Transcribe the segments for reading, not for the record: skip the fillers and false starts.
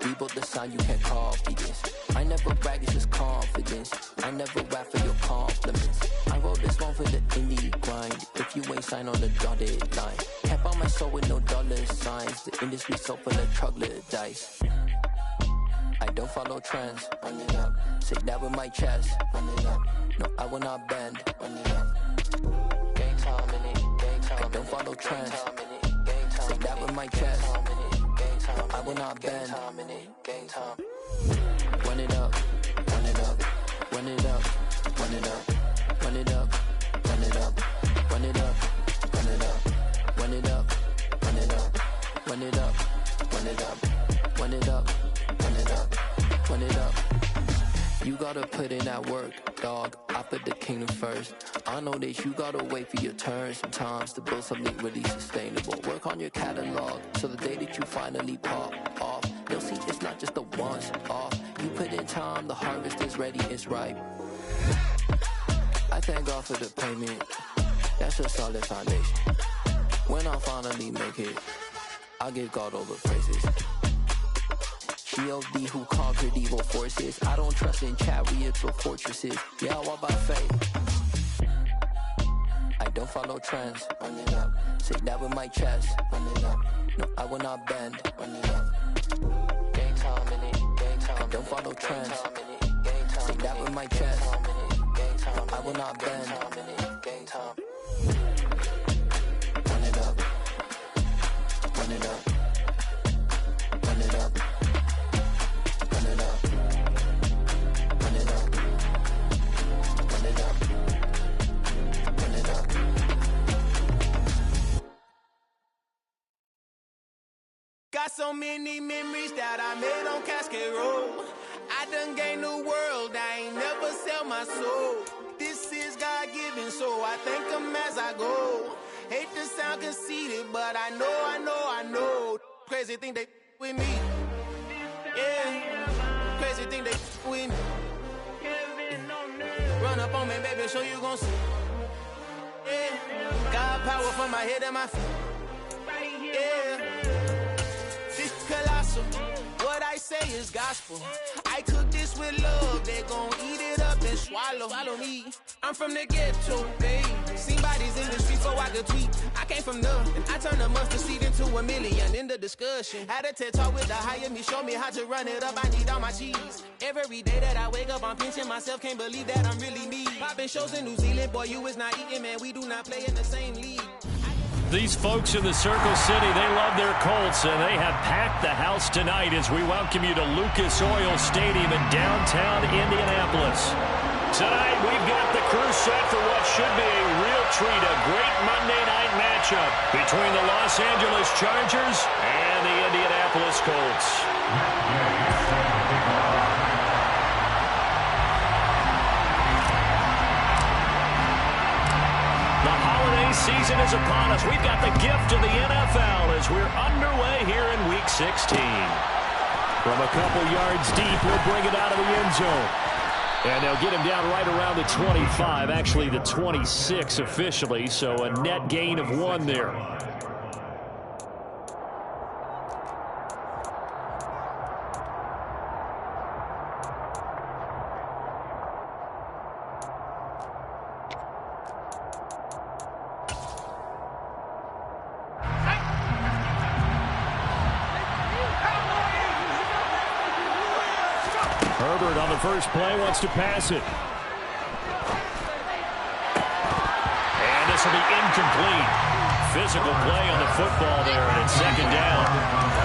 We built the sound, you can't copy this. I never brag, it's just confidence. I never rap for your compliments. I wrote this one for the indie grind. If you ain't signed on the dotted line, can't buy my soul with no dollar signs. The industry so full of troglodytes. I don't follow trends. Run it up. Say that with my chest. Run it up. No, I will not bend. Run it up. Gang time in it. Gang time. I don't follow trends. Say that with my chest. No, I will not bend. Gang time. Run it up. Run it up. Run it up. Run it up. Run it up. Run it up. Run it up. Run it up. Run it up. Run it up. Run it up. Run it up. Run it up. Run it up. Run it up. You gotta put in that work, dog. I put the kingdom first. I know that you gotta wait for your turn sometimes to build something really sustainable. Work on your catalog so the day that you finally pop off, you'll see it's not just a once off. You put in time, the harvest is ready, it's ripe. I thank God for the payment. That's a solid foundation. When I finally make it, I give God all the praises. G.O.D. who conquered evil forces. I don't trust in chariots or fortresses. Yeah, I walk by faith. I don't follow trends. Run it up. Say that with my chest. Run it up. No, I will not bend. Run it up. Gang time in it. Gang time. I don't follow trends. Say that with my chest. No, I will not bend. Gang time. Run it up. Run it up. Run it up. Run it up. Run it up. Run it up. Run it up. Got so many memories that I made on Cascade Road. I done gained the world, I ain't never sell my soul. This is God-given, so I thank him as I go. Hate to sound conceited, but I know. Crazy thing they with me. Yeah, crazy thing they with me. Run up on me, baby, show you gon' see. Yeah, God power from my head and my feet. Yeah, this colossal. What I say is gospel. I cook this with love. They gon' eat it up and swallow me. I'm from the ghetto, babe. Seen bodies in the streets so I could tweet. I came from nothing. I turned a mustard seed into a million in the discussion. Had a TED talk with the higher me. Show me how to run it up. I need all my cheese. Every day that I wake up, I'm pinching myself. Can't believe that I'm really me. Popping shows in New Zealand. Boy, you is not eating, man. We do not play in the same league. These folks in the Circle City, they love their Colts, and they have packed the house tonight as we welcome you to Lucas Oil Stadium in downtown Indianapolis. Tonight, we've got the crew set for what should be a real treat, a great Monday night matchup between the Los Angeles Chargers and the Indianapolis Colts. Season is upon us. We've got the gift of the NFL as we're underway here in Week 16. From a couple yards deep, we'll bring it out of the end zone. And they'll get him down right around the 25, actually the 26 officially, so a net gain of 1 there. Herbert on the first play wants to pass it. And this will be incomplete. Physical play on the football there, and it's second down.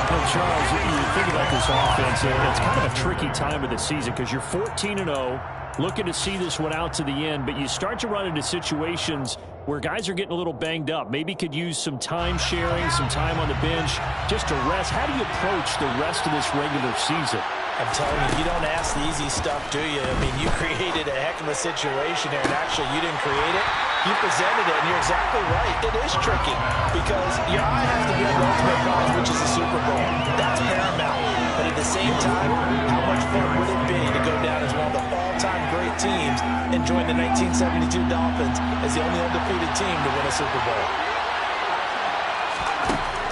Well, Charles, you think about this offense, it's kind of a tricky time of the season because you're 14-0, looking to see this one out to the end, but you start to run into situations where guys are getting a little banged up. Maybe could use some time sharing, some time on the bench just to rest. How do you approach the rest of this regular season? I'm telling you, you don't ask the easy stuff, do you? I mean, you created a heck of a situation here, and actually you didn't create it. You presented it, and you're exactly right. It is tricky because your eye has to be on the ultimate prize, which is the Super Bowl. That's paramount. But at the same time, how much fun would it be to go down as one of the all-time great teams and join the 1972 Dolphins as the only undefeated team to win a Super Bowl?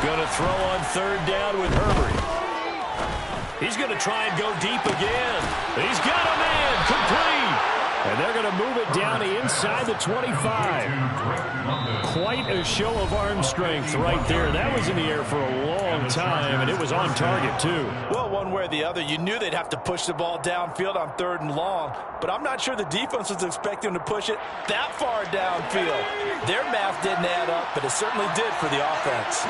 Going to throw on third down with Herbert. He's going to try and go deep again. He's got a man complete. And they're going to move it down to inside the 25. Quite a show of arm strength right there. That was in the air for a long time, and it was on target, too. Well, one way or the other, you knew they'd have to push the ball downfield on 3rd and long, but I'm not sure the defense was expecting them to push it that far downfield. Their math didn't add up, but it certainly did for the offense.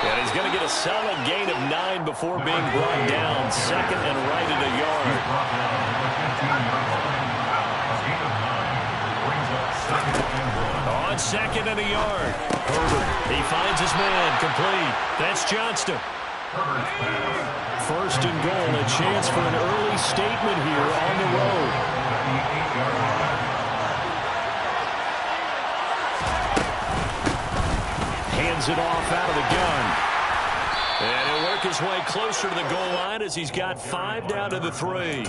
And he's going to get a solid gain of 9 before being brought down. 2nd and right at a yard. On 2nd and a yard. Herbert, he finds his man, complete. That's Johnston. 1st and goal, a chance for an early statement here on the road. Hands it off out of the gun. And he'll work his way closer to the goal line as he's got 5 down to the 3.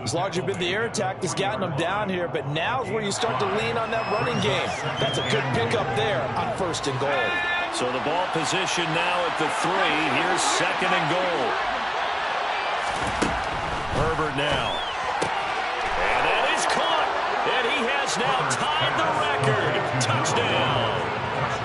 It's largely been the air attack that's gotten them down here, but now's where you start to lean on that running game. That's a good pickup there on 1st and goal. So the ball position now at the 3. Here's 2nd and goal. Herbert now. And that is caught. And he has now tied the record. Touchdown.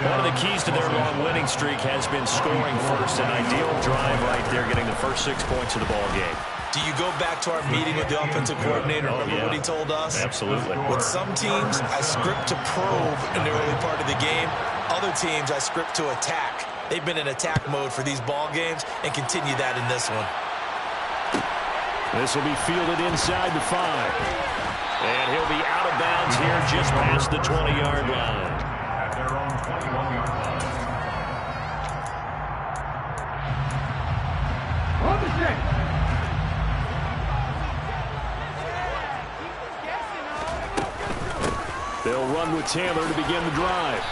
One of the keys to their long winning streak has been scoring first. An ideal drive right there, getting the first 6 points of the ball game. Do you go back to our meeting with the offensive coordinator? Remember what he told us? Absolutely. With some teams, I script to probe in the early part of the game. Other teams, I script to attack. They've been in attack mode for these ball games and continue that in this one. This will be fielded inside the 5. And he'll be out of bounds here just past the 20-yard line. They'll run with Taylor to begin the drive.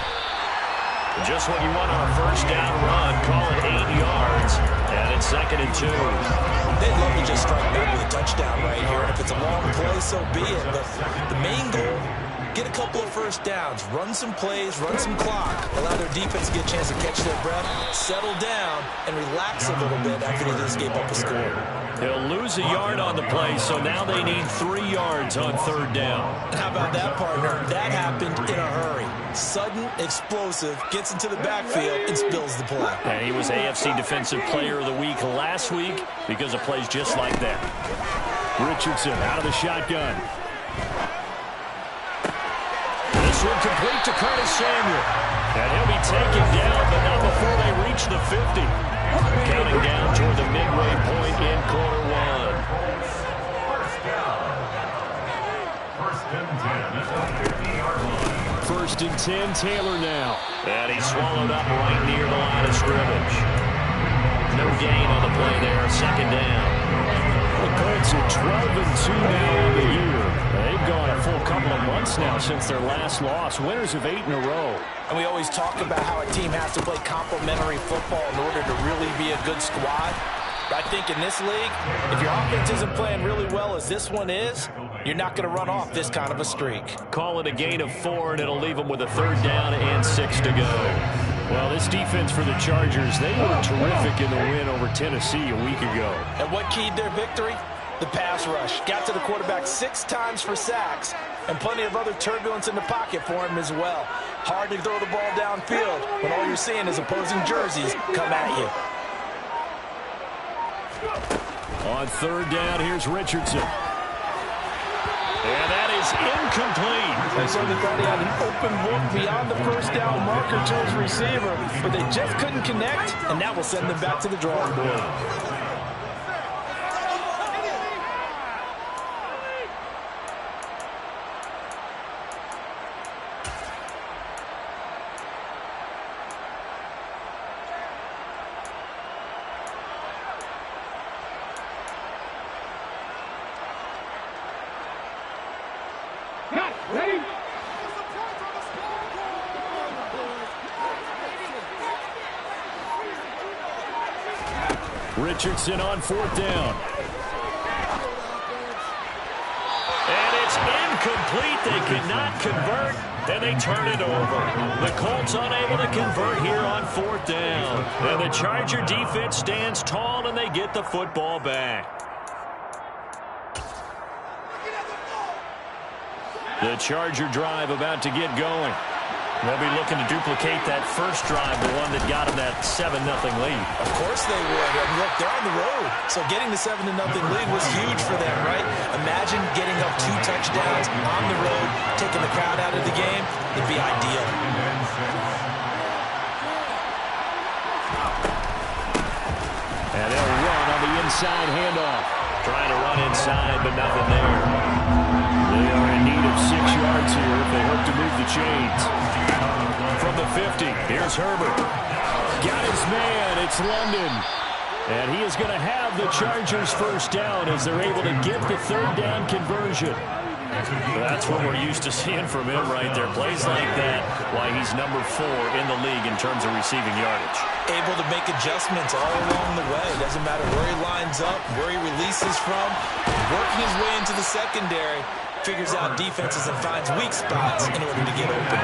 Just what you want on a 1st down run. Call it 8 yards. And it's 2nd and 2. They'd love to just strike back with a touchdown right here. And if it's a long play, so be it. But the main goal, get a couple of 1st downs. Run some plays, run some clock. Allow their defense to get a chance to catch their breath, settle down, and relax a little bit after they just gave up a score. They'll lose a yard on the play, so now they need 3 yards on 3rd down. How about that, partner? That happened in a hurry. Sudden, explosive, gets into the backfield, and spills the play. And he was AFC Defensive Player of the Week last week because of plays just like that. Richardson out of the shotgun. This one complete to Curtis Samuel. And he'll be taken down, but not before they reach the 50. Counting down toward the midway point in quarter 1. 1st and 10, Taylor now. And he's swallowed up right near the line of scrimmage. No gain on the play there, 2nd down. The Colts are 12-2 now on the year. They've gone a full couple of months now since their last loss. Winners of 8 in a row. And we always talk about how a team has to play complementary football in order to really be a good squad. But I think in this league, if your offense isn't playing really well as this one is, you're not going to run off this kind of a streak. Call it a gain of 4, and it'll leave them with a 3rd down and 6 to go. Well, this defense for the Chargers, they were terrific in the win over Tennessee a week ago. And what keyed their victory? The pass rush. Got to the quarterback 6 times for sacks, and plenty of other turbulence in the pocket for him as well. Hard to throw the ball downfield when all you're seeing is opposing jerseys come at you. On 3rd down, here's Richardson. And that is incomplete. They certainly thought he had an open look beyond the 1st down marker to his receiver, but they just couldn't connect, and that will send them back to the drawing board. Richardson on 4th down. And it's incomplete. They cannot convert. and they turn it over. The Colts unable to convert here on 4th down. And the Charger defense stands tall, and they get the football back. The Charger drive about to get going. They'll be looking to duplicate that first drive, the one that got them that 7-0 lead. Of course they would. I mean, look, they're on the road. So getting the 7-0 lead was huge for them, right? Imagine getting up 2 touchdowns on the road, taking the crowd out of the game. It'd be ideal. And they'll run on the inside handoff. Trying to run inside, but nothing there. They are in need of 6 yards here if they hope to move the chains. From the 50, here's Herbert. Got his man, it's London. And he is going to have the Chargers first down as they're able to get the 3rd down conversion. That's what we're used to seeing from him right there. Plays like that, why he's number 4 in the league in terms of receiving yardage. Able to make adjustments all along the way. Doesn't matter where he lines up, where he releases from. Working his way into the secondary. Figures out defenses and finds weak spots in order to get open.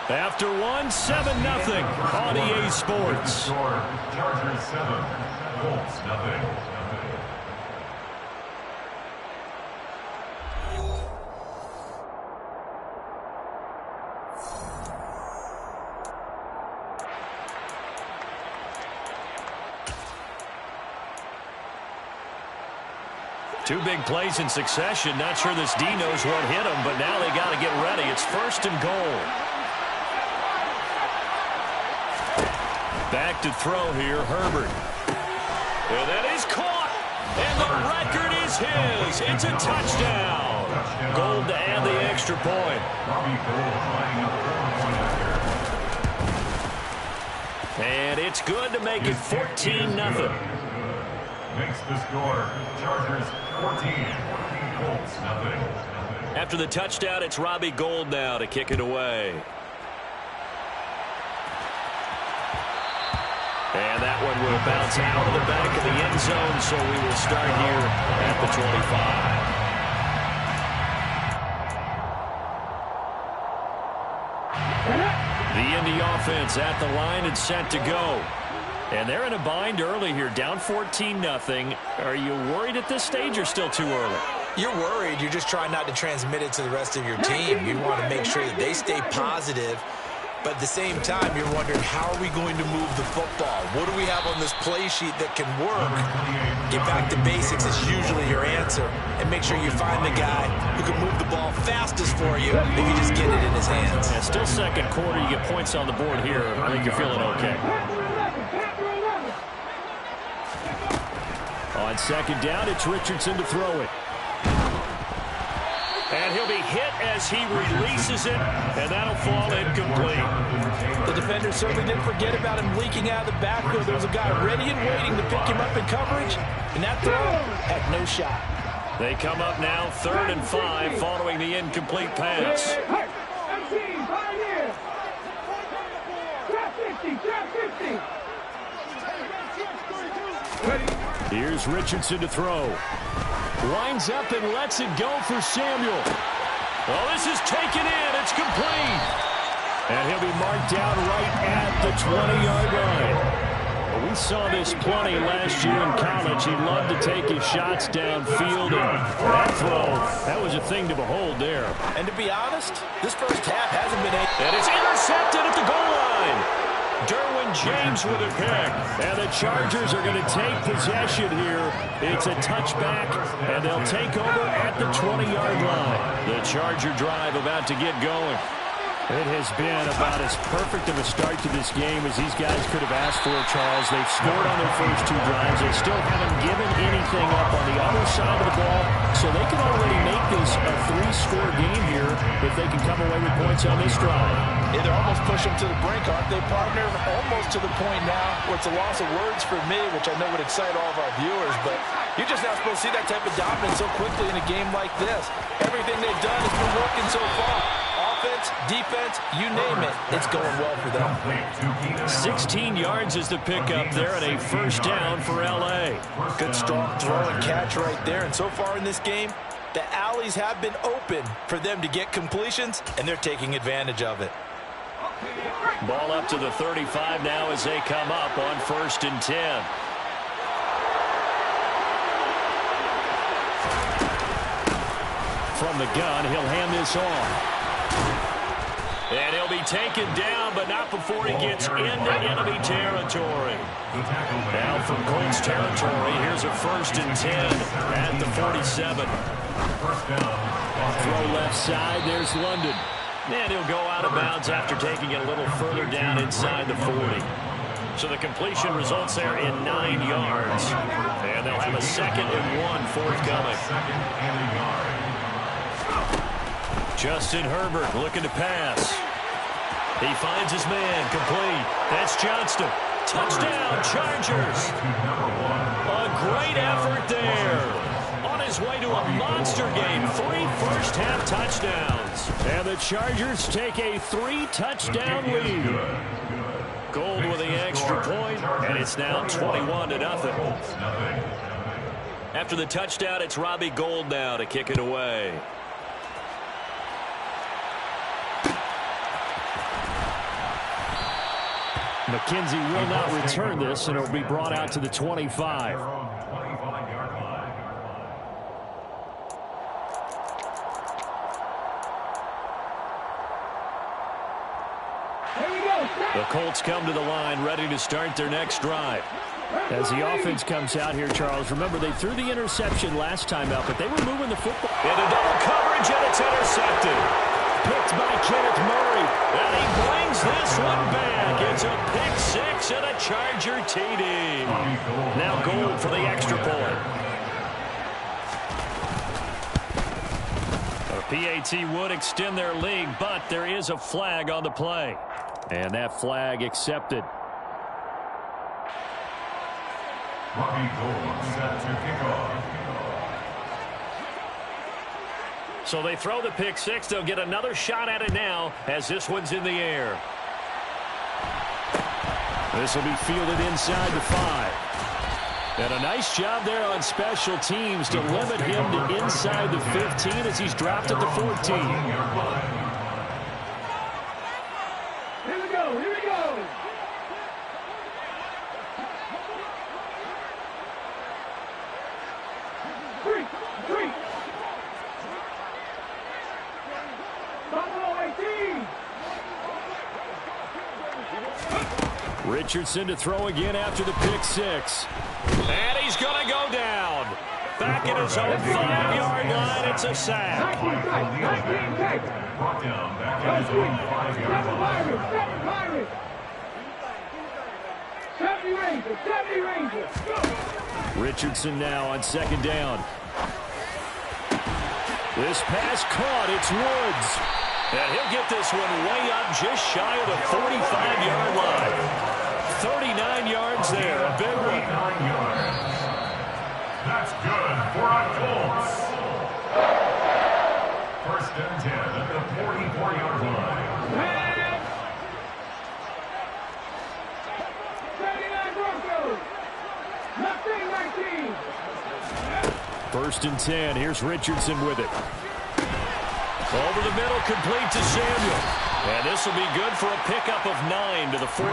After 1, 7-0 on EA Sports. Chargers 7, Colts 0. Two big plays in succession. Not sure this Dinos won't hit him, but now they got to get ready. It's 1st and goal. Back to throw here, Herbert. And that is caught. And the record is his. It's a touchdown. Gold to add the extra point. And it's good to make it 14-0. Makes the score, Chargers 14, Colts 0. After the touchdown, it's Robbie Gould now to kick it away. And that one will bounce out of the back of the end zone, so we will start here at the 25. The Indy offense at the line and set to go. And they're in a bind early here, down 14-0. Are you worried at this stage or still too early? You're worried. You're just trying not to transmit it to the rest of your team. You want to make sure that they stay positive. But at the same time, you're wondering, how are we going to move the football? What do we have on this play sheet that can work? Get back to basics is usually your answer. And make sure you find the guy who can move the ball fastest for you if you just get it in his hands. Yeah, still 2nd quarter. You get points on the board here. I think you're feeling okay. On 2nd down, it's Richardson to throw it. And he'll be hit as he releases it, and that'll fall incomplete. The defender certainly didn't forget about him leaking out of the backfield. There was a guy ready and waiting to pick him up in coverage, and that throw had no shot. They come up now 3rd and 5 following the incomplete pass. Here's Richardson to throw. Winds up and lets it go for Samuel. Well, this is taken in. It's complete. And he'll be marked down right at the 20-yard line. Well, we saw this plenty last year in college. He loved to take his shots downfield, and that throw, that was a thing to behold there. And to be honest, this first half hasn't been And it's intercepted at the goal line. Derwin James with a pick. And the Chargers are going to take possession here. It's a touchback, and they'll take over at the 20-yard line. The Charger drive about to get going. It has been about as perfect of a start to this game as these guys could have asked for, Charles. They've scored on their first 2 drives. They still haven't given anything up on the other side of the ball, so they can already make this a 3-score game here if they can come away with points on this drive. Yeah, they're almost pushing to the brink, aren't they, partner? Almost to the point now where it's a loss of words for me, which I know would excite all of our viewers, but you're just not supposed to see that type of dominance so quickly in a game like this. Everything they've done has been working so far. Offense, defense, you name it, it's going well for them. 16 yards is the pickup there and a first down for L.A. Good strong throw and catch right there. And so far in this game, The alleys have been open for them to get completions, and they're taking advantage of it. Ball up to the 35 now as they come up on 1st and 10. From the gun, he'll hand this off. And he'll be taken down, but not before he gets into enemy territory. Now from Colts territory, here's a 1st and 10 at the 47. Throw left side, there's London. And he'll go out of bounds after taking it a little further down inside the 40. So the completion results there in 9 yards. And they'll have a 2nd and 1 forthcoming. Justin Herbert looking to pass. He finds his man, complete. That's Johnston. Touchdown, Chargers. A great effort there. On his way to a monster game, 3 first-half touchdowns. And the Chargers take a 3-touchdown lead. Gold with the extra point, and it's now 21-0. After the touchdown, it's Robbie Gould now to kick it away. McKenzie will not return this, and it will be brought out to the 25. The Colts come to the line, ready to start their next drive. As the offense comes out here, Charles, remember they threw the interception last time out, but they were moving the football. Into double coverage, and it's intercepted. Picked by Kenneth Murray, and he brings this one back. It's a pick 6 and a Charger TD. Now Gould for the extra point. A PAT would extend their lead, but there is a flag on the play. And that flag accepted. Robbie Gould set to kick off. So they throw the pick 6. They'll get another shot at it now as this one's in the air. This will be fielded inside the 5. And a nice job there on special teams to limit him to inside the 15 as he's dropped at the 14. Richardson to throw again after the pick 6. And he's going to go down. Back at his own 5-yard line, it's a sack. Brought down back at his own 5-yard line. Richardson now on 2nd down. This pass caught. It's Woods. And he'll get this one way up just shy of the 45-yard line. 39 yards there, a big one. That's good for our Colts. 1st and 10 at the 44-yard line. 1st and 10. Here's Richardson with it. Over the middle, complete to Samuel. And this will be good for a pickup of 9 to the 46.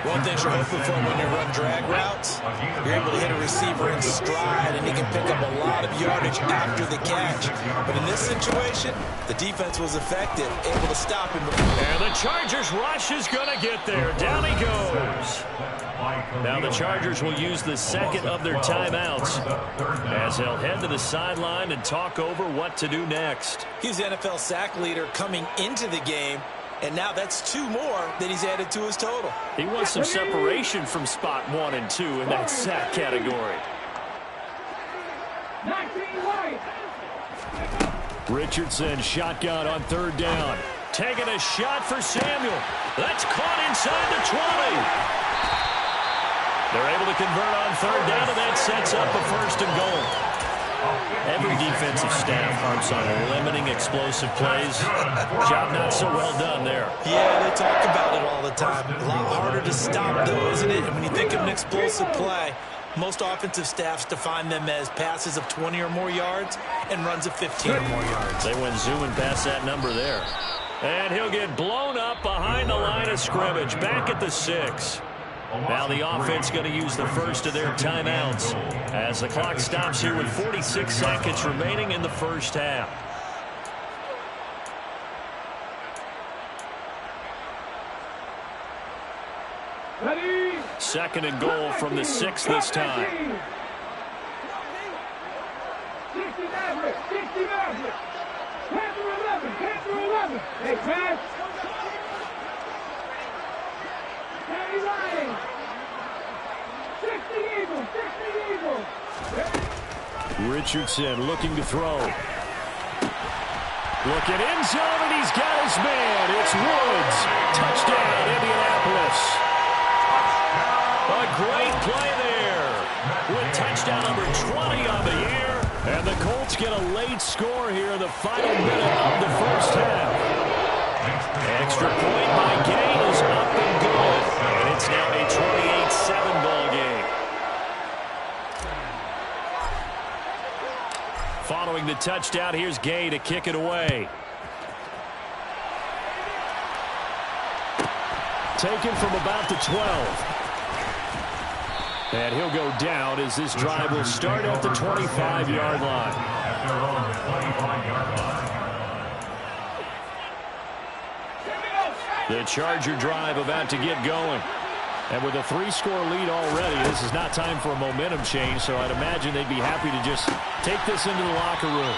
One thing you're hoping for when you run drag routes, you're able to hit a receiver in stride, and he can pick up a lot of yardage after the catch. But in this situation, the defense was effective, able to stop him. And the Chargers rush is going to get there. Down he goes. Now the Chargers will use the 2nd of their timeouts as they'll head to the sideline and talk over what to do next. He's the NFL sack leader coming into the game, and now that's 2 more that he's added to his total. He wants some separation from spot 1 and 2 in that sack category. Richardson shotgun on 3rd down. Taking a shot for Samuel. That's caught inside the 20. They're able to convert on 3rd down, and that sets up a 1st and goal. Every defensive staff harps on limiting explosive plays. Job not so well done there. Yeah, they talk about it all the time. A lot harder to stop, though, isn't it? And when you think of an explosive play, Most offensive staffs define them as passes of 20 or more yards and runs of 15 or more yards. They went zooming past that number there. And he'll get blown up behind the line of scrimmage, back at the 6. Now the offense going to use the first of their timeouts as the clock stops here with 46 seconds remaining in the first half. Ready? Second and goal from the 6 this time. 60 Maverick, 60 Maverick. Panther 11, Panther 11. Hey, pass. Hey, Ryan. 60 Eagle, 60 Eagle. Richardson looking to throw. Looking end zone, and he's got his man. It's Woods. Touchdown, Indianapolis. A great play there with touchdown number 20 on the year. And the Colts get a late score here in the final minute of the first half. Extra point by Gay is up and good. And it's now a 28-7 ball game. Following the touchdown, here's Gay to kick it away. Taken from about the 12. And he'll go down as this drive will start at the 25-yard line. The Charger drive about to get going. And with a 3-score lead already, this is not time for a momentum change, so I'd imagine they'd be happy to just take this into the locker room.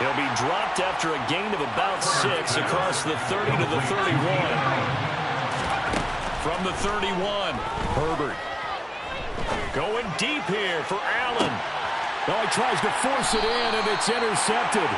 He'll be dropped after a gain of about 6 across the 30 to the 31. From the 31, Herbert. Going deep here for Allen. Oh, he tries to force it in, and it's intercepted.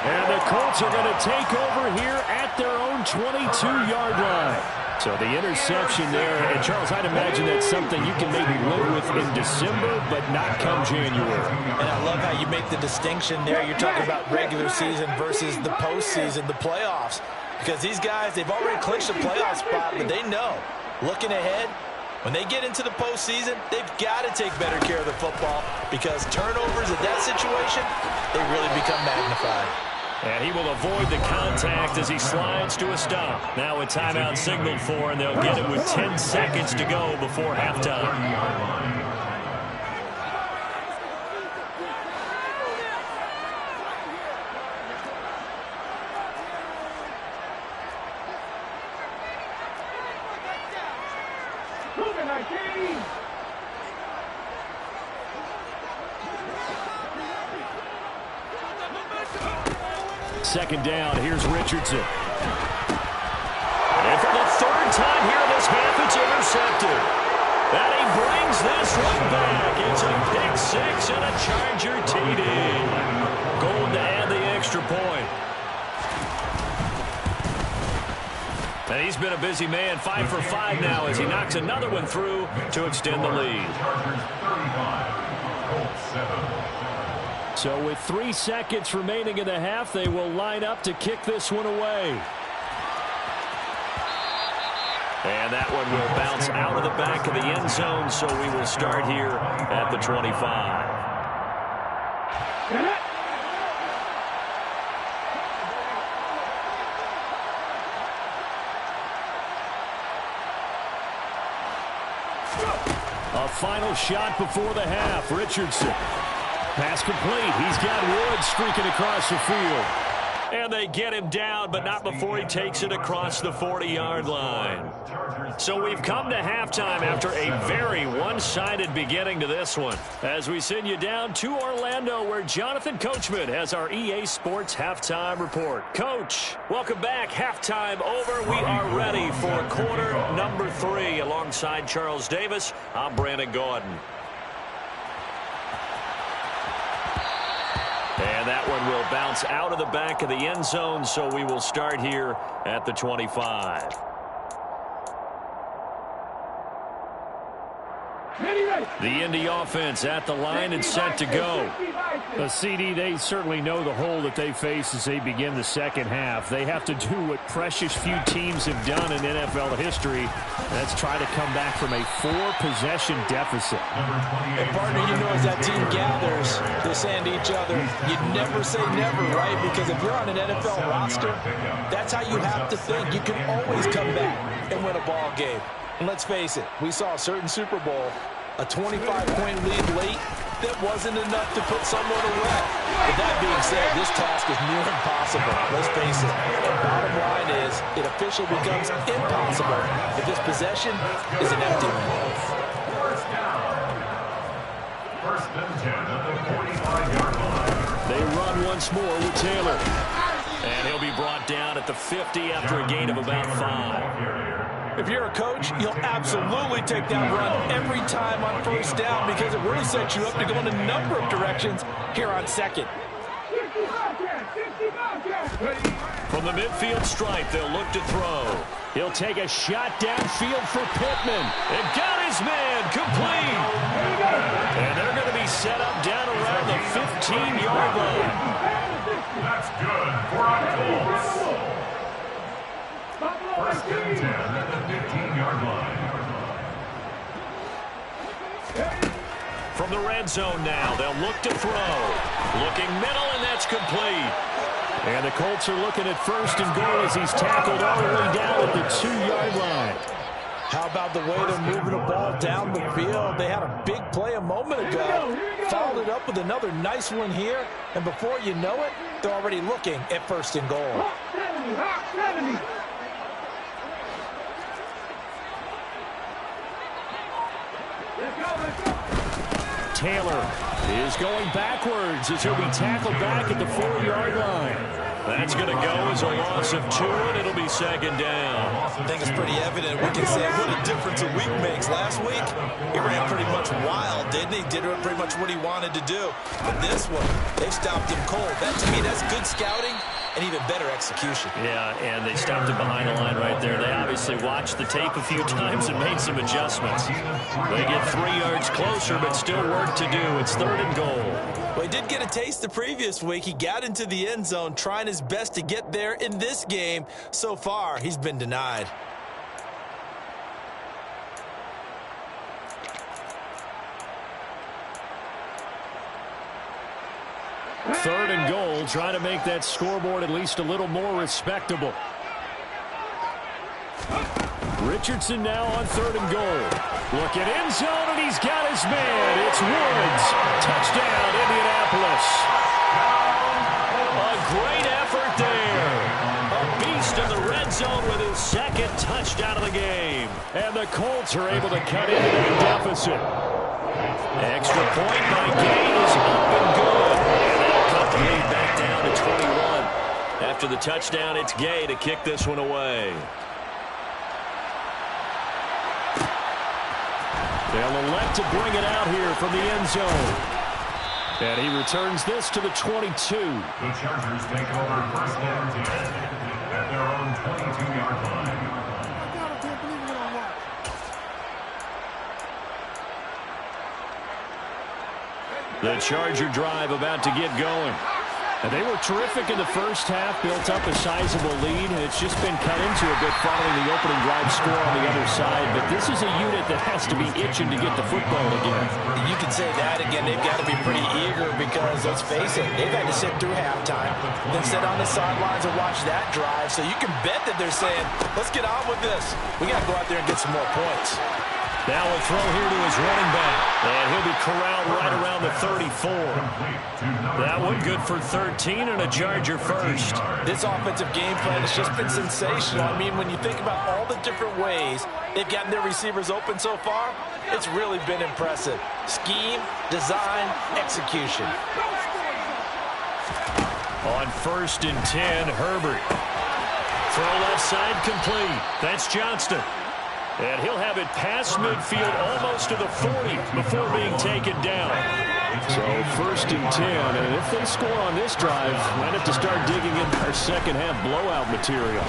And the Colts are going to take over here at their own 22-yard line. So the interception there, and Charles, I'd imagine that's something you can maybe live with in December, but not come January. And I love how you make the distinction there. You're talking about regular season versus the postseason, the playoffs. Because these guys, they've already clinched a playoff spot, but they know, looking ahead, when they get into the postseason, they've got to take better care of the football because turnovers in that situation, they really become magnified. And he will avoid the contact as he slides to a stop. Now a timeout signaled for, and they'll get it with 10 seconds to go before halftime. Second down, here's Richardson. And for the third time here this half, it's intercepted. And he brings this one back. It's a pick 6 and a Charger TD. Going to add the extra point. And he's been a busy man, 5 for 5 now as he knocks another one through to extend the lead. So with 3 seconds remaining in the half, they will line up to kick this one away. And that one will bounce out of the back of the end zone, so we will start here at the 25. A final shot before the half. Richardson. Pass complete. He's got Woods streaking across the field. And they get him down, but not before he takes it across the 40-yard line. So we've come to halftime after a very one-sided beginning to this one. As we send you down to Orlando, where Jonathan Coachman has our EA Sports Halftime Report. Coach, welcome back. Halftime over. We are ready for quarter number 3. Alongside Charles Davis, I'm Brandon Gordon. And that one will bounce out of the back of the end zone, so we will start here at the 25. Ready, ready. The Indy offense at the line and set to go. The CD, they certainly know the hole that they face as they begin the second half. They have to do what precious few teams have done in NFL history. That's try to come back from a 4-possession deficit. And partner, you know, as that team gathers, they're saying to each other, you never say never, right? Because if you're on an NFL roster, that's how you have to think. You can always come back and win a ball game. And let's face it, we saw a certain Super Bowl, a 25-point lead late, that wasn't enough to put someone away. But that being said, this task is near impossible. Let's face it. The bottom line is it officially becomes impossible if this possession is an empty one. First and 10 at the 45-yard line. They run once more with Taylor. And he'll be brought down at the 50 after a gain of about 5. If you're a coach, you'll absolutely take that run every time on first down because it really sets you up to go in a number of directions here on second. From the midfield stripe, they'll look to throw. He'll take a shot downfield for Pittman. And got his man complete. And they're going to be set up down around the 15-yard line. That's good for a Colts. First and 10 at the 15-yard line. From the red zone now, they'll look to throw. Looking middle, and that's complete. And the Colts are looking at first and goal as he's tackled all the way down at the 2-yard line. How about the way they're moving the ball down the field? They had a big play a moment ago. Followed it up with another nice one here. And before you know it, they're already looking at first and goal. Taylor is going backwards as he'll be tackled back at the 4-yard line. That's going to go as a loss of 2, and it'll be second down. I think it's pretty evident. We can say what a difference a week makes. Last week, he ran pretty much wild, didn't he? Did pretty much what he wanted to do. But this one, they stopped him cold. That, to me, that's good scouting and even better execution. Yeah, and they stopped him behind the line right there. They obviously watched the tape a few times and made some adjustments. They get 3 yards closer, but still work to do. It's third and goal. Well, he did get a taste the previous week. He got into the end zone, trying his best to get there in this game. So far, he's been denied. Third and goal, trying to make that scoreboard at least a little more respectable. Richardson now on third and goal. Look at end zone, and he's got his man. It's Woods. Touchdown, Indianapolis. A great effort there. A beast in the red zone with his second touchdown of the game. And the Colts are able to cut into that deficit. Extra point by Gay is up and good. And that'll cut the lead back down to 21. After the touchdown, it's Gay to kick this one away. They'll elect to bring it out here from the end zone. And he returns this to the 22. The Chargers take over first and 10 at their own 22-yard line. The Charger drive about to get going. And they were terrific in the first half, built up a sizable lead, and it's just been cut into a bit following the opening drive score on the other side. But this is a unit that has to be itching to get the football again. You can say that again. They've got to be pretty eager because, let's face it, they've had to sit through halftime, then sit on the sidelines and watch that drive. So you can bet that they're saying, let's get on with this. We got to go out there and get some more points. Now a throw here to his running back. And he'll be corralled right around the 34. That one good for 13 and a Charger first. This offensive game plan has just been sensational. I mean, when you think about all the different ways they've gotten their receivers open so far, it's really been impressive. Scheme, design, execution. On first and 10, Herbert. Throw left side complete. That's Johnston. And he'll have it past midfield almost to the 40 before being taken down. So first and 10, and if they score on this drive, might have to start digging in our second half blowout material.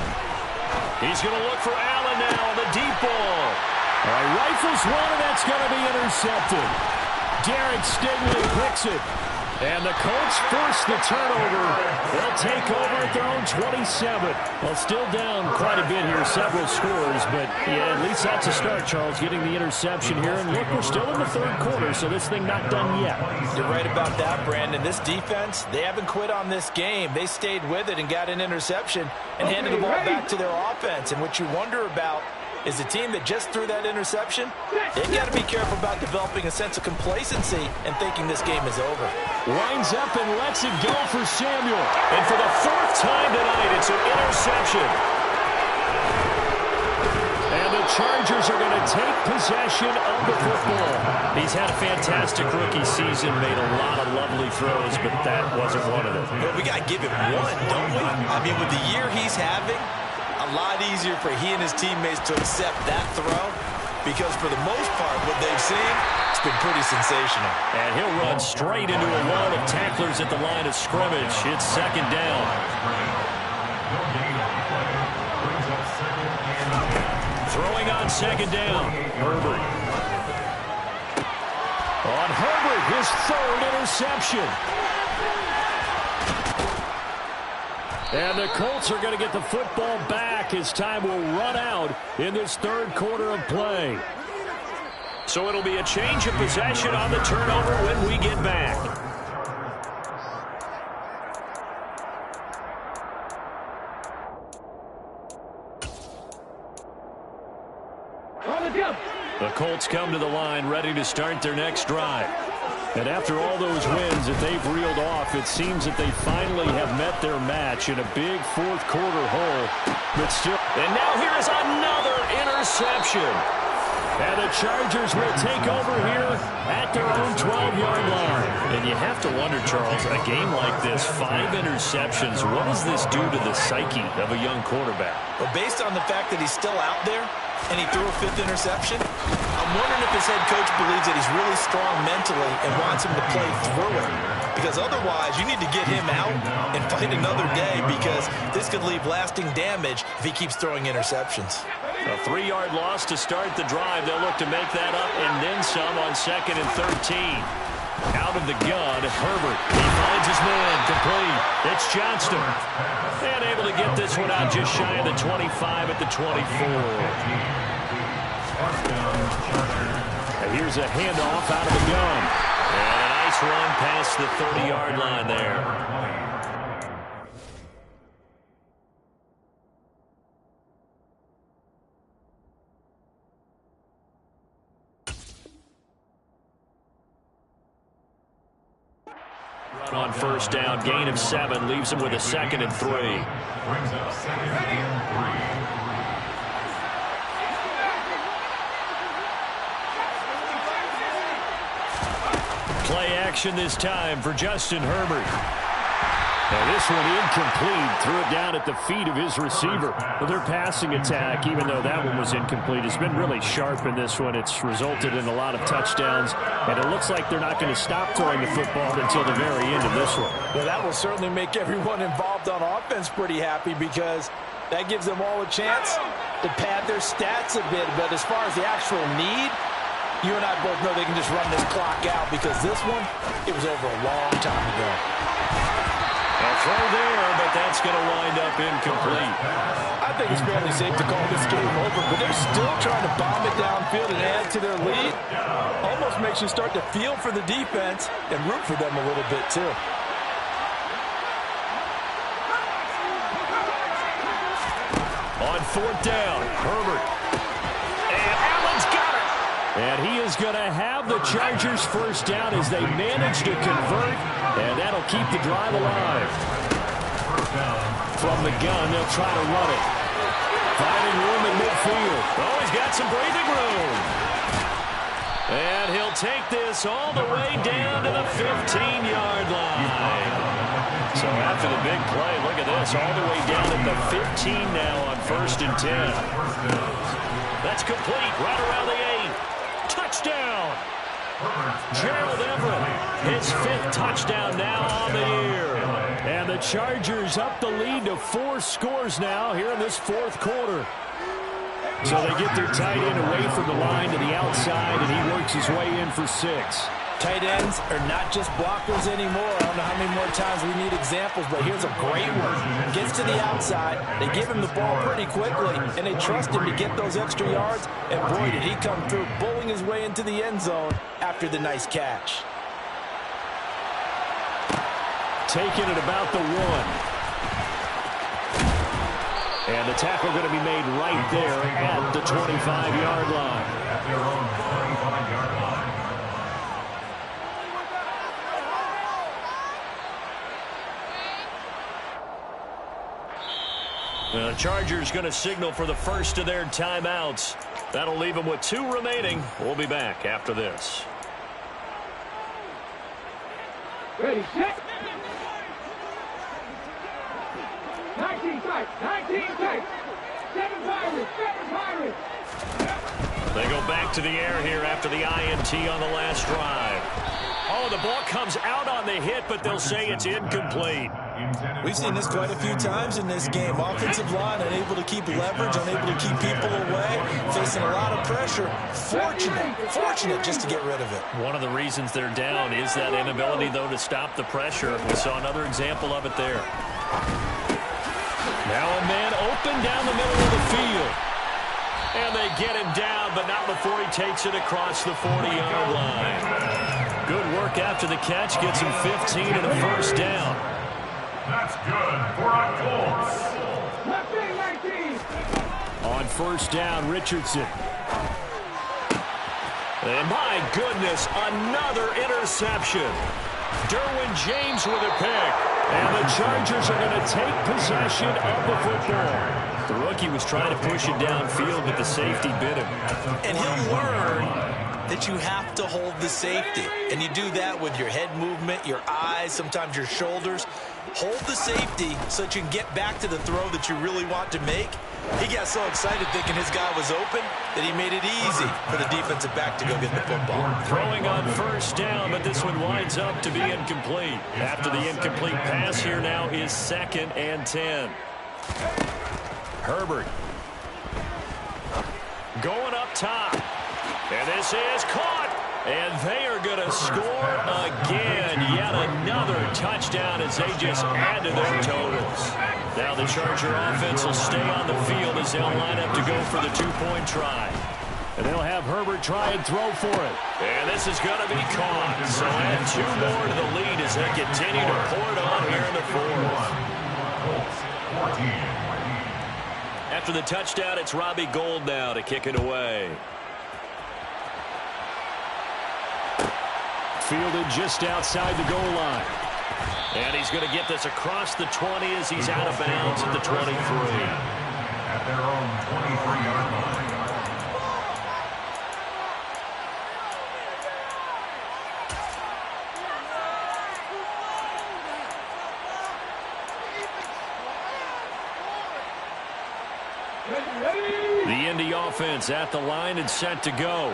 He's going to look for Allen now on the deep ball. All right, rifles one, and that's going to be intercepted. Derek Stingley picks it. And the Colts force the turnover. They'll take over at their own 27. Well, still down quite a bit here, several scores. But, yeah, at least that's a start, Charles, getting the interception here. And, look, we're still in the third quarter, so this thing not done yet. You're right about that, Brandon. This defense, they haven't quit on this game. They stayed with it and got an interception and handed the ball back to their offense. And what you wonder about is a team that just threw that interception, they've got to be careful about developing a sense of complacency and thinking this game is over. Winds up and lets it go for Samuel. And for the fourth time tonight, it's an interception. And the Chargers are going to take possession of the football. He's had a fantastic rookie season, made a lot of lovely throws, but that wasn't one of them. Well, we got to give him one, don't we? I mean, with the year he's having, a lot easier for he and his teammates to accept that throw because for the most part, what they've seen, it's been pretty sensational. And he'll run straight into a wall of tacklers at the line of scrimmage. It's second down. Throwing on second down. Herbert. On Herbert, his third interception. And the Colts are going to get the football back as time will run out in this third quarter of play. So it'll be a change of possession on the turnover when we get back. The Colts come to the line ready to start their next drive. And after all those wins that they've reeled off, it seems that they finally have met their match in a big fourth quarter hole. But still, and now here is another interception. And the Chargers will take over here at their own 12-yard line. And you have to wonder, Charles, a game like this, 5 interceptions, what does this do to the psyche of a young quarterback? Well, based on the fact that he's still out there and he threw a 5th interception, I'm wondering if his head coach believes that he's really strong mentally and wants him to play through it. Because otherwise, you need to get him out and fight another day because this could leave lasting damage if he keeps throwing interceptions. A 3-yard loss to start the drive. They'll look to make that up and then some on 2nd and 13. Out of the gun, Herbert. He finds his man, complete. It's Johnston. And able to get this one out just shy of the 25 at the 24. And here's a handoff out of the gun. And a nice run past the 30-yard line there. On first down, gain of 7, leaves him with a 2nd and 3. Brings up 2nd and 3. Play action this time for Justin Herbert. Now this one incomplete. Threw it down at the feet of his receiver. Well, their passing attack, even though that one was incomplete, has been really sharp in this one. It's resulted in a lot of touchdowns, and it looks like they're not going to stop throwing the football until the very end of this one. Well, that will certainly make everyone involved on offense pretty happy because that gives them all a chance to pad their stats a bit. But as far as the actual need, you and I both know they can just run this clock out because this one, it was over a long time ago. A throw there, but that's going to wind up incomplete. I think it's fairly safe to call this game over, but they're still trying to bomb it downfield and add to their lead. Almost makes you start to feel for the defense and root for them a little bit, too. On 4th down, Herbert. And Allen's got it. And he is going to have the Chargers first down as they manage to convert, and that'll keep the drive alive. From the gun, they'll try to run it. Finding room in midfield. Oh, he's got some breathing room. And he'll take this all the way down to the 15-yard line. So after the big play, look at this, all the way down at the 15 now on 1st and 10. That's complete, right around the 8. Touchdown! Gerald Everett, his 5th touchdown now on the year. And the Chargers up the lead to 4 scores now here in this 4th quarter. So they get their tight end away from the line to the outside, and he works his way in for 6. Tight ends are not just blockers anymore. I don't know how many more times we need examples, but here's a great one. Gets to the outside, they give him the ball pretty quickly, and they trust him to get those extra yards, and boy, did he come through, bowling his way into the end zone after the nice catch. Taken at about the 1. And the tackle going to be made right there at the 25-yard line. At their own 25-yard line. The Chargers going to signal for the first of their timeouts. That'll leave them with 2 remaining. We'll be back after this. Ready, set. 19 tight, 19 tight. 7 Pirates, 7 Pirates. They go back to the air here after the INT on the last drive. Oh, the ball comes out on the hit, but they'll say it's incomplete. We've seen this quite a few times in this game. Offensive line unable to keep leverage, unable to keep people away, facing a lot of pressure. Fortunate just to get rid of it. One of the reasons they're down is that inability, though, to stop the pressure. We saw another example of it there. Now a man open down the middle of the field. And they get him down, but not before he takes it across the 40-yard line. Good work after the catch. Gets him 15 and a first down. That's good for a Colts. On first down, Richardson. And my goodness, another interception. Derwin James with a pick. And the Chargers are going to take possession of the football. The rookie was trying to push it downfield, but the safety bit him. And he'll learn that you have to hold the safety. And you do that with your head movement, your eyes, sometimes your shoulders. Hold the safety so that you can get back to the throw that you really want to make. He got so excited thinking his guy was open that he made it easy for the defensive back to go get the football. Throwing on first down, but this one winds up to be incomplete. After the incomplete pass, here now is 2nd and 10. Herbert going up top. And this is caught. And they are going to score again. Yet another touchdown as they just add to their totals. Now the Charger offense will stay on the field as they'll line up to go for the 2-point try. And they'll have Herbert try and throw for it. And this is going to be caught. So add 2 more to the lead as they continue to pour it on here in the 4th. After the touchdown, it's Robbie Gould now to kick it away. Fielded just outside the goal line. And he's going to get this across the 20 as he's out of bounds at the 23. At their own 23-yard line. The Indy offense at the line and set to go.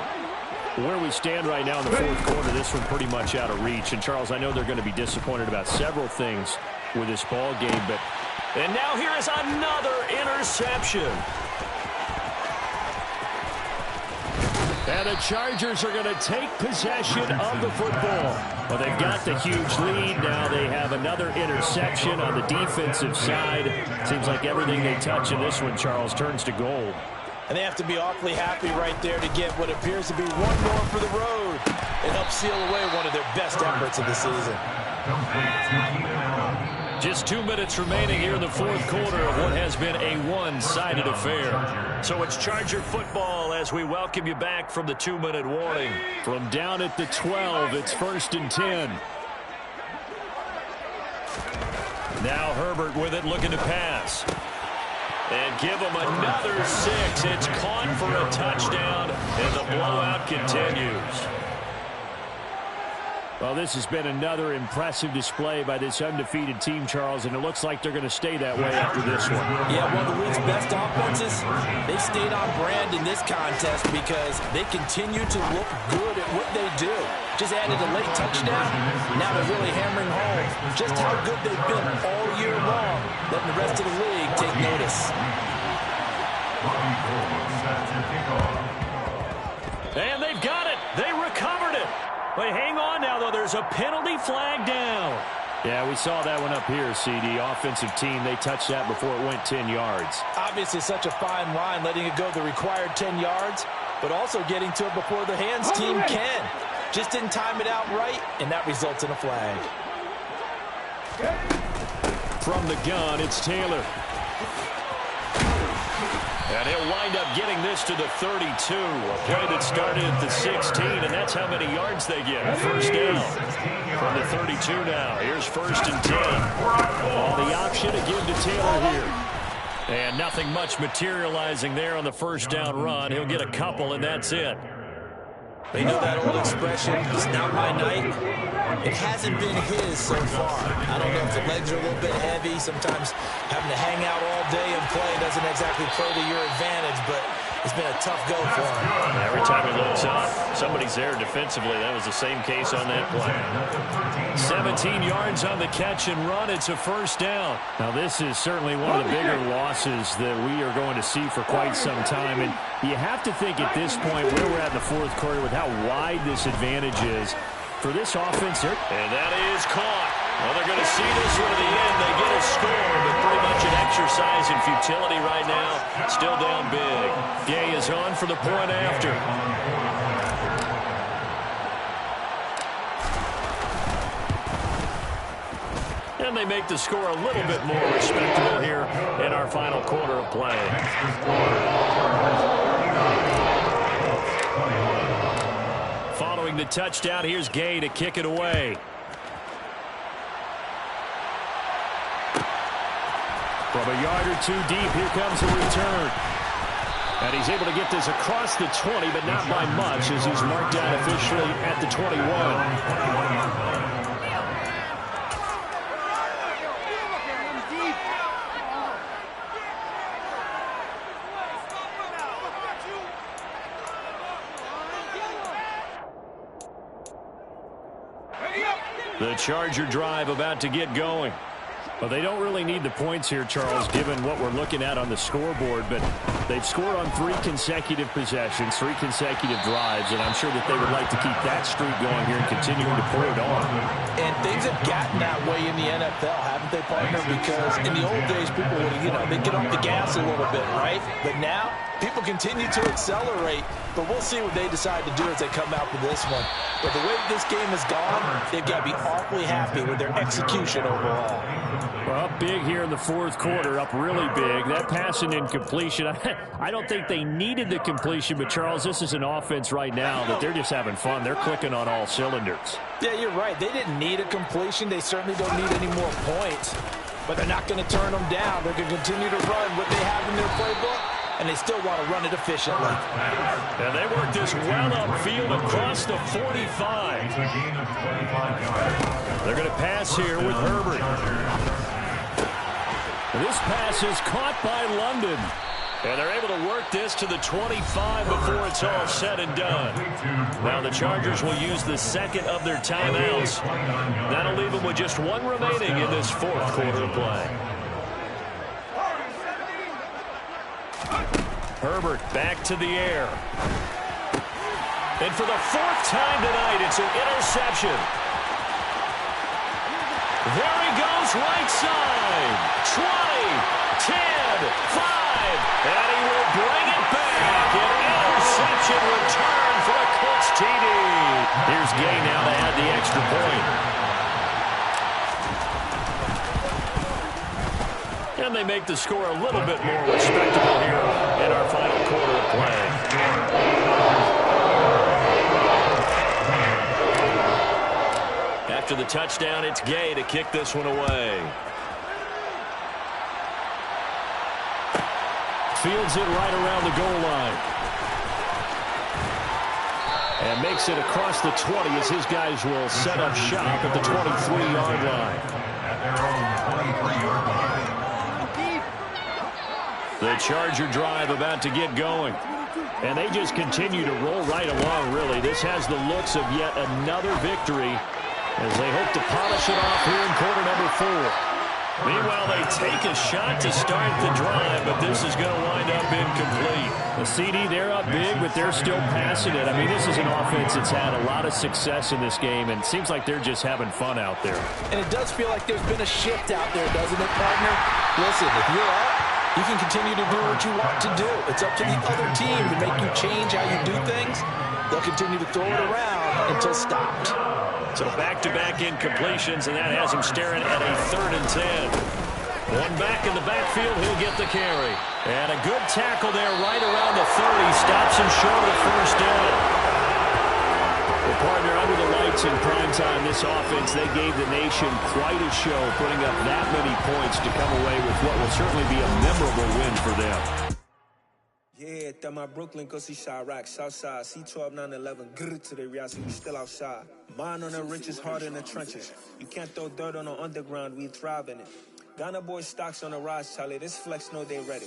Where we stand right now in the 4th quarter, this one pretty much out of reach. And, Charles, I know they're going to be disappointed about several things with this ball game, but... And now here is another interception. And the Chargers are going to take possession of the football. Well, they've got the huge lead. Now they have another interception on the defensive side. Seems like everything they touch in this one, Charles, turns to gold. And they have to be awfully happy right there to get what appears to be one more for the road. It helps seal away one of their best efforts of the season. Just 2 minutes remaining here in the 4th quarter of what has been a one-sided affair. So it's Charger football as we welcome you back from the 2-minute warning. From down at the 12, it's 1st and 10. Now Herbert with it, looking to pass. And give him another 6. It's caught for a touchdown, and the blowout continues. Well, this has been another impressive display by this undefeated team, Charles, and it looks like they're going to stay that way after this one. Yeah, one of the league's best offenses, they stayed on brand in this contest because they continue to look good at what they do. Just added a late touchdown. Now they're really hammering home just how good they've been all year long, letting the rest of the league take notice. Set to kick off. And they've got it. They recovered it. But hang on now, though. There's a penalty flag down. Yeah, we saw that one up here, CD. Offensive team, they touched that before it went 10 yards. Obviously such a fine line, letting it go the required 10 yards, but also getting to it before the hands team can. Just didn't time it out right, and that results in a flag. From the gun, it's Taylor. And he'll wind up getting this to the 32. A play that started at the 16, and that's how many yards they get. First down from the 32 now. Here's 1st and 10. All the option to give to Taylor here. And nothing much materializing there on the first down run. He'll get a couple, and that's it. They know that old expression, it's not my night. It hasn't been his so far. I don't know if the legs are a little bit heavy. Sometimes having to hang out all day and play doesn't exactly play to your advantage, but it's been a tough go for him. Every time he looks up, somebody's there defensively. That was the same case on that play. 17 yards on the catch and run. It's a first down. Now, this is certainly one of the bigger losses that we are going to see for quite some time. And you have to think at this point where we're at in the fourth quarter with how wide this advantage is for this offense. And that is caught. Well, they're going to see this one to the end. They get a score, but pretty much an exercise in futility right now. Still down big. Gay is on for the point after. And they make the score a little bit more respectable here in our final quarter of play. Following the touchdown, here's Gay to kick it away. From a yard or two deep, here comes a return. And he's able to get this across the 20, but not by much, as he's marked down officially at the 21. The Charger drive about to get going. Well, they don't really need the points here, Charles, given what we're looking at on the scoreboard, but they've scored on 3 consecutive possessions, 3 consecutive drives, and I'm sure that they would like to keep that streak going here and continuing to pour it on. And things have gotten that way in the NFL, haven't they, partner? Because in the old days, people would, they'd get off the gas a little bit, right? But now, people continue to accelerate, but we'll see what they decide to do as they come out for this one. But the way this game has gone, they've got to be awfully happy with their execution overall. Well, up big here in the fourth quarter, up really big. That pass and incompletion, I don't think they needed the completion, but Charles, this is an offense right now that they're just having fun. They're clicking on all cylinders. Yeah, you're right. They didn't need a completion. They certainly don't need any more points, but they're not going to turn them down. They're going to continue to run what they have in their playbook, and they still want to run it efficiently. And they work this well upfield across the 45. They're going to pass here with Herbert. This pass is caught by London. And they're able to work this to the 25 before it's all said and done. Now the Chargers will use the second of their timeouts. That'll leave them with just 1 remaining in this fourth quarter of play. Herbert back to the air. And for the 4th time tonight, it's an interception. There he goes, right side. 20, 10, 5, and he will bring it back. An interception return for a Colts TD. Here's Gay now to add the extra point. And they make the score a little bit more respectable here in our final quarter of play. After the touchdown, it's Gay to kick this one away. Fields it right around the goal line. And makes it across the 20 as his guys will set up shop at the 23-yard line. At their own 23-yard line. The Charger drive about to get going. And they just continue to roll right along, really. This has the looks of yet another victory as they hope to polish it off here in quarter number 4. Meanwhile, they take a shot to start the drive, but this is going to wind up incomplete. The CD, they're up big, but they're still passing it. I mean, this is an offense that's had a lot of success in this game, and it seems like they're just having fun out there. And it does feel like there's been a shift out there, doesn't it, partner? Listen, if you're up, you can continue to do what you want to do. It's up to the other team to make you change how you do things. They'll continue to throw it around until stopped. So back-to-back incompletions, and that has him staring at a 3rd and 10. One back in the backfield, he'll get the carry. And a good tackle there right around the 30. Stops him short of the first down. Well, partner, under the lights in primetime, this offense, they gave the nation quite a show, putting up that many points to come away with what will certainly be a memorable win for them. Yeah, that my Brooklyn, go see Chirac, Southside, C12, 911, grr to the Rias, we still outside. Mine on the riches, hard in the trenches. You can't throw dirt on the underground, we thrive in it. Ghana boys stocks on the rise, Charlie, this flex know they ready.